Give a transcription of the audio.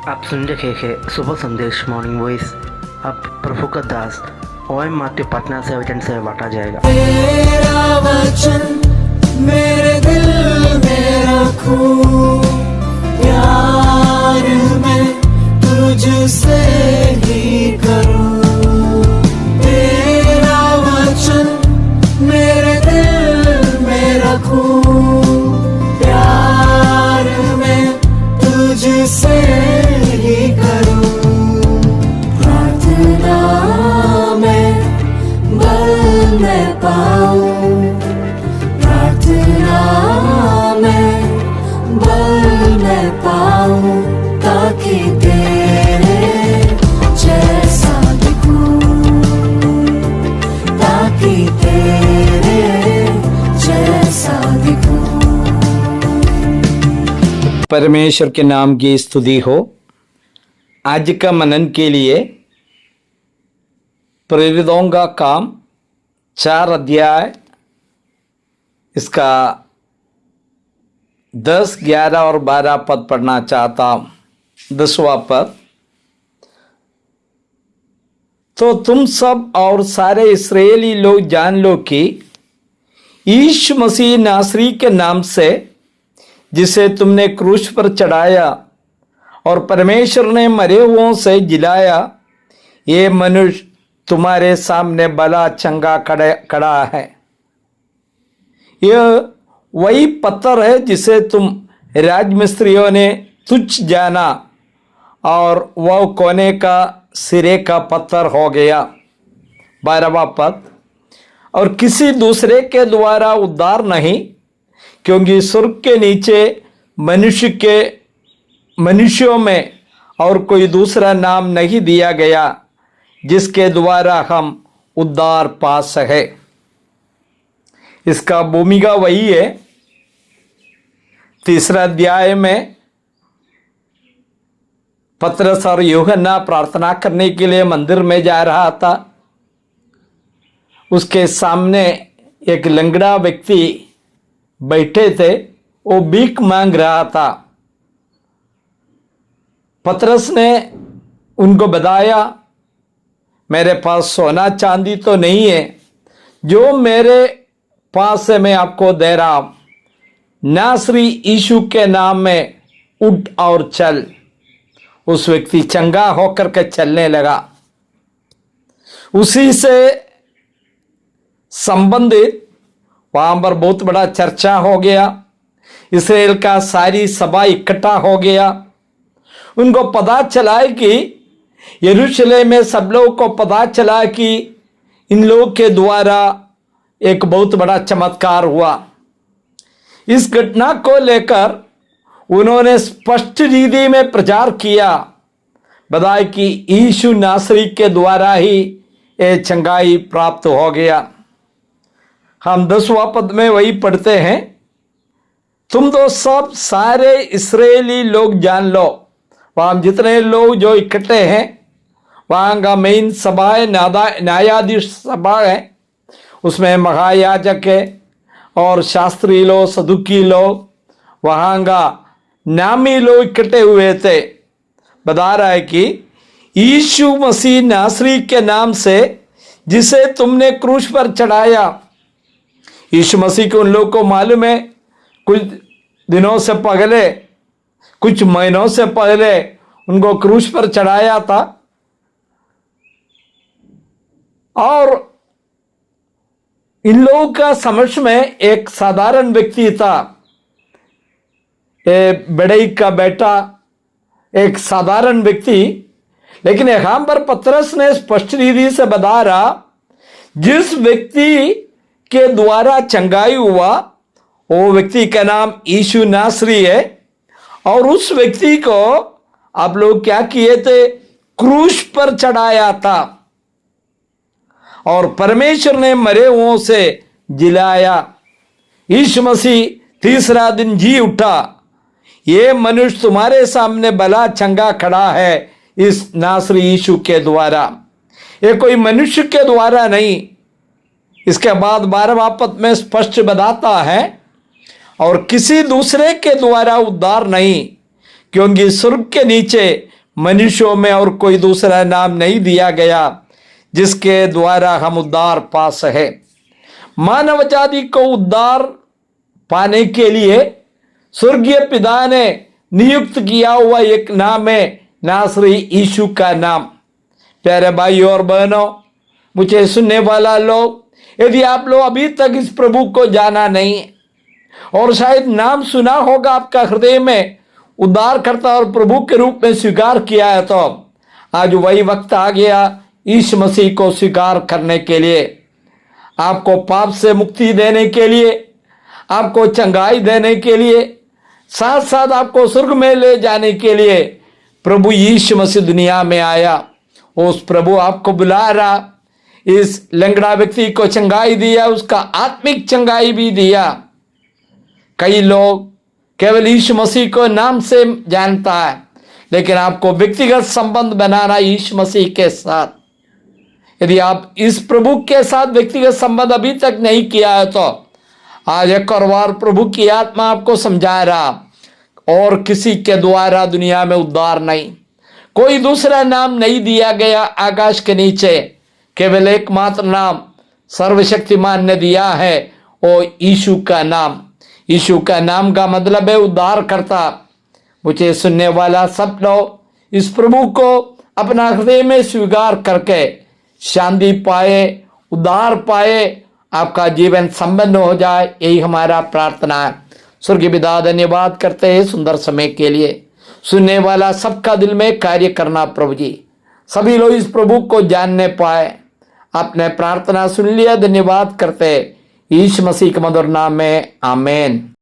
आप सुन रहे हैं सुबह संदेश मॉर्निंग वॉइस। अब प्रभु का दास OM मात्यु पटना से वचन से बांटा जाएगा। तेरा वचन मेरे दिल में रखूं, प्यार मैं तुझसे ही करूं। तेरा वचन मेरे दिल में रखूं, प्यार मैं तुझसे ही करूं। प्रार्थना में बल मैं पाऊं, प्रार्थना में बल मैं पाऊं, ताकि तेरे जैसा दिखूं, ताकि तेरे जैसा दिखूं। परमेश्वर के नाम की स्तुति हो। आज का मनन के लिए प्रेरितों का काम 4 अध्याय, इसका 10, 11 और 12 पद पढ़ना चाहता हूं। 10वां पद, तो तुम सब और सारे इस्राएली लोग जान लो कि यीशु मसीह नासरी के नाम से, जिसे तुमने क्रूस पर चढ़ाया और परमेश्वर ने मरे हुओं से जिलाया, ये मनुष्य तुम्हारे सामने भला चंगा खड़ा है। यह वही पत्थर है जिसे तुम राजमिस्त्रियों ने तुच्छ जाना और वह कोने का सिरे का पत्थर हो गया। 12वां पद, और किसी दूसरे के द्वारा उद्धार नहीं, क्योंकि स्वर्ग के नीचे मनुष्यों में और कोई दूसरा नाम नहीं दिया गया जिसके द्वारा हम उद्धार पा सके। इसका भूमिका वही है। 3 अध्याय में पतरस और यूहन्ना प्रार्थना करने के लिए मंदिर में जा रहा था। उसके सामने एक लंगड़ा व्यक्ति बैठे थे, वो भीख मांग रहा था। पतरस ने उनको बताया, मेरे पास सोना चांदी तो नहीं है, जो मेरे पास है मैं आपको दे रहा हूं। नासरी यीशु के नाम में उठ और चल। उस व्यक्ति चंगा होकर के चलने लगा। उसी से संबंधित वहां पर बहुत बड़ा चर्चा हो गया। इस्राएल का सारी सभा इकट्ठा हो गया। उनको पता चला कि यरूशलेम में सब लोगों को पता चला कि इन लोगों के द्वारा एक बहुत बड़ा चमत्कार हुआ। इस घटना को लेकर उन्होंने स्पष्ट रीति में प्रचार किया, बताया कि यीशु नासरी के द्वारा ही ये चंगाई प्राप्त हो गया। हम 10वां पद में वही पढ़ते हैं, तुम तो सब सारे इस्राएली लोग जान लो। वहां जितने लोग जो इकट्ठे हैं, वहां का मेन सभा है, न्यायाधीश सभा है। उसमें महायाजक है और शास्त्री लोग, सदुकी लोग, वहां का नामी लोग इकट्ठे हुए थे। बता रहा है कि यीशु मसीह नासरी के नाम से, जिसे तुमने क्रूस पर चढ़ाया। यीशु मसीह को उन लोगों को मालूम है, कुछ दिनों से पहले, कुछ महीनों से पहले उनको क्रूस पर चढ़ाया था। और इन लोगों का समझ में एक साधारण व्यक्ति था, बड़ई का बेटा, एक साधारण व्यक्ति। लेकिन यहां पर पतरस ने स्पष्ट रीति से बता रहा, जिस व्यक्ति के द्वारा चंगाई हुआ वो व्यक्ति का नाम यीशु नासरी है। और उस व्यक्ति को आप लोग क्या किए थे? क्रूस पर चढ़ाया था और परमेश्वर ने मरे हुओं से जिलाया। यीशु मसीह तीसरा दिन जी उठा। ये मनुष्य तुम्हारे सामने भला चंगा खड़ा है इस नासरी यीशु के द्वारा। ये कोई मनुष्य के द्वारा नहीं। इसके बाद 12वां पद में स्पष्ट बताता है, और किसी दूसरे के द्वारा उद्धार नहीं, क्योंकि स्वर्ग के नीचे मनुष्यों में और कोई दूसरा नाम नहीं दिया गया जिसके द्वारा हम उद्धार पा सके। मानव जाति को उद्धार पाने के लिए स्वर्गीय पिता ने नियुक्त किया हुआ एक नाम है नासरी यीशु का नाम। प्यारे भाइयों और बहनों, मुझे सुनने वाला लोग, यदि आप लोग अभी तक इस प्रभु को जाना नहीं है और शायद नाम सुना होगा, आपका हृदय में उद्धारकर्ता और प्रभु के रूप में स्वीकार किया है, तो आज वही वक्त आ गया यीशु मसीह को स्वीकार करने के लिए। आपको पाप से मुक्ति देने के लिए, आपको चंगाई देने के लिए, साथ साथ आपको स्वर्ग में ले जाने के लिए प्रभु यीशु मसीह दुनिया में आया। उस प्रभु आपको बुला रहा। इस लंगड़ा व्यक्ति को चंगाई दिया, उसका आत्मिक चंगाई भी दिया। कई लोग केवल यीशु मसीह को नाम से जानता है, लेकिन आपको व्यक्तिगत संबंध बनाना यीशु मसीह के साथ। यदि आप इस प्रभु के साथ व्यक्तिगत संबंध अभी तक नहीं किया है, तो आज एक और बार प्रभु की आत्मा आपको समझा रहा, और किसी के द्वारा दुनिया में उद्धार नहीं, कोई दूसरा नाम नहीं दिया गया आकाश के नीचे, केवल एकमात्र नाम सर्वशक्तिमान ने दिया है, वो यीशु का नाम। यीशु का नाम का मतलब है उद्धार करता। मुझे सुनने वाला सब लोग इस प्रभु को अपना हृदय में स्वीकार करके शांति पाए, उद्धार पाए, आपका जीवन संपन्न हो जाए, यही हमारा प्रार्थना है। स्वर्गीय पिता, धन्यवाद करते हैं सुंदर समय के लिए। सुनने वाला सबका दिल में कार्य करना प्रभु जी, सभी लोग इस प्रभु को जानने पाए। आपने प्रार्थना सुन लिया, धन्यवाद करते यीशु मसीह के मधुर नाम में, आमीन।